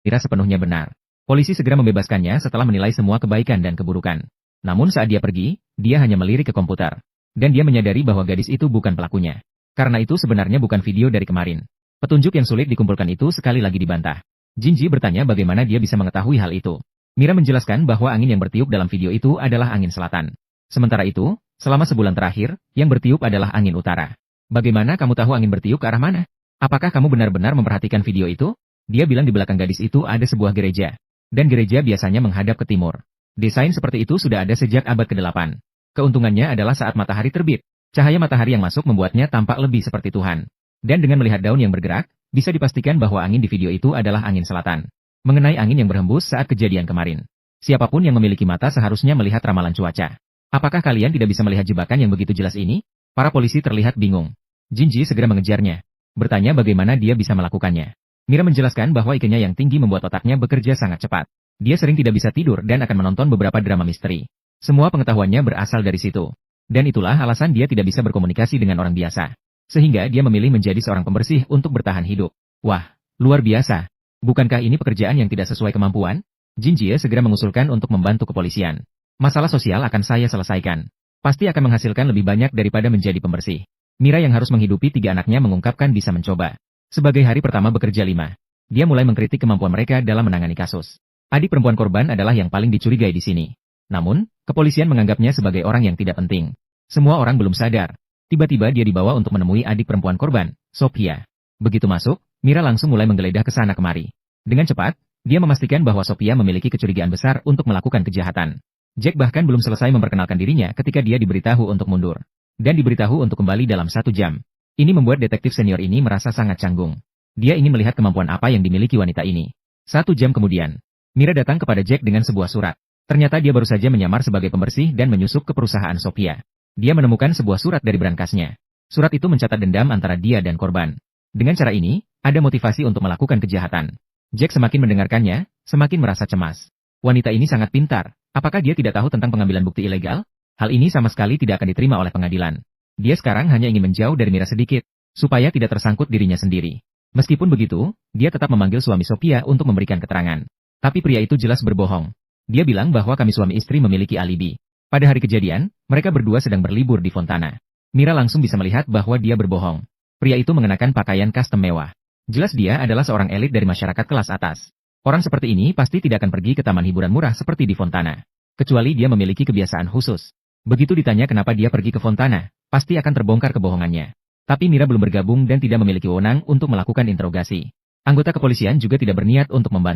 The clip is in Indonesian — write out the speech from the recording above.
Mira sepenuhnya benar. Polisi segera membebaskannya setelah menilai semua kebaikan dan keburukan. Namun saat dia pergi, dia hanya melirik ke komputer. Dan dia menyadari bahwa gadis itu bukan pelakunya. Karena itu sebenarnya bukan video dari kemarin. Petunjuk yang sulit dikumpulkan itu sekali lagi dibantah. Jinji bertanya bagaimana dia bisa mengetahui hal itu. Mira menjelaskan bahwa angin yang bertiup dalam video itu adalah angin selatan. Sementara itu, selama sebulan terakhir, yang bertiup adalah angin utara. Bagaimana kamu tahu angin bertiup ke arah mana? Apakah kamu benar-benar memperhatikan video itu? Dia bilang di belakang gadis itu ada sebuah gereja. Dan gereja biasanya menghadap ke timur. Desain seperti itu sudah ada sejak abad ke-8. Keuntungannya adalah saat matahari terbit. Cahaya matahari yang masuk membuatnya tampak lebih seperti Tuhan. Dan dengan melihat daun yang bergerak, bisa dipastikan bahwa angin di video itu adalah angin selatan. Mengenai angin yang berhembus saat kejadian kemarin. Siapapun yang memiliki mata seharusnya melihat ramalan cuaca. Apakah kalian tidak bisa melihat jebakan yang begitu jelas ini? Para polisi terlihat bingung. Jinji segera mengejarnya. Bertanya bagaimana dia bisa melakukannya. Mira menjelaskan bahwa IQ-nya yang tinggi membuat otaknya bekerja sangat cepat. Dia sering tidak bisa tidur dan akan menonton beberapa drama misteri. Semua pengetahuannya berasal dari situ. Dan itulah alasan dia tidak bisa berkomunikasi dengan orang biasa. Sehingga dia memilih menjadi seorang pembersih untuk bertahan hidup. Wah, luar biasa. Bukankah ini pekerjaan yang tidak sesuai kemampuan? Jinji segera mengusulkan untuk membantu kepolisian. Masalah sosial akan saya selesaikan. Pasti akan menghasilkan lebih banyak daripada menjadi pembersih. Mira yang harus menghidupi 3 anaknya mengungkapkan bisa mencoba. Sebagai hari pertama bekerja 5, dia mulai mengkritik kemampuan mereka dalam menangani kasus. Adik perempuan korban adalah yang paling dicurigai di sini. Namun, kepolisian menganggapnya sebagai orang yang tidak penting. Semua orang belum sadar. Tiba-tiba dia dibawa untuk menemui adik perempuan korban, Sophia. Begitu masuk, Mira langsung mulai menggeledah ke sana kemari. Dengan cepat, dia memastikan bahwa Sophia memiliki kecurigaan besar untuk melakukan kejahatan. Jack bahkan belum selesai memperkenalkan dirinya ketika dia diberitahu untuk mundur. Dan diberitahu untuk kembali dalam 1 jam. Ini membuat detektif senior ini merasa sangat canggung. Dia ingin melihat kemampuan apa yang dimiliki wanita ini. 1 jam kemudian, Mira datang kepada Jack dengan sebuah surat. Ternyata dia baru saja menyamar sebagai pembersih dan menyusup ke perusahaan Sophia. Dia menemukan sebuah surat dari berangkasnya. Surat itu mencatat dendam antara dia dan korban. Dengan cara ini, ada motivasi untuk melakukan kejahatan. Jack semakin mendengarkannya, semakin merasa cemas. Wanita ini sangat pintar. Apakah dia tidak tahu tentang pengambilan bukti ilegal? Hal ini sama sekali tidak akan diterima oleh pengadilan. Dia sekarang hanya ingin menjauh dari Mira sedikit, supaya tidak tersangkut dirinya sendiri. Meskipun begitu, dia tetap memanggil suami Sophia untuk memberikan keterangan. Tapi pria itu jelas berbohong. Dia bilang bahwa kami suami istri memiliki alibi. Pada hari kejadian, mereka berdua sedang berlibur di Fontana. Mira langsung bisa melihat bahwa dia berbohong. Pria itu mengenakan pakaian custom mewah. Jelas dia adalah seorang elit dari masyarakat kelas atas. Orang seperti ini pasti tidak akan pergi ke taman hiburan murah seperti di Fontana. Kecuali dia memiliki kebiasaan khusus. Begitu ditanya kenapa dia pergi ke Fontana, pasti akan terbongkar kebohongannya. Tapi Mira belum bergabung dan tidak memiliki wewenang untuk melakukan interogasi. Anggota kepolisian juga tidak berniat untuk membantu.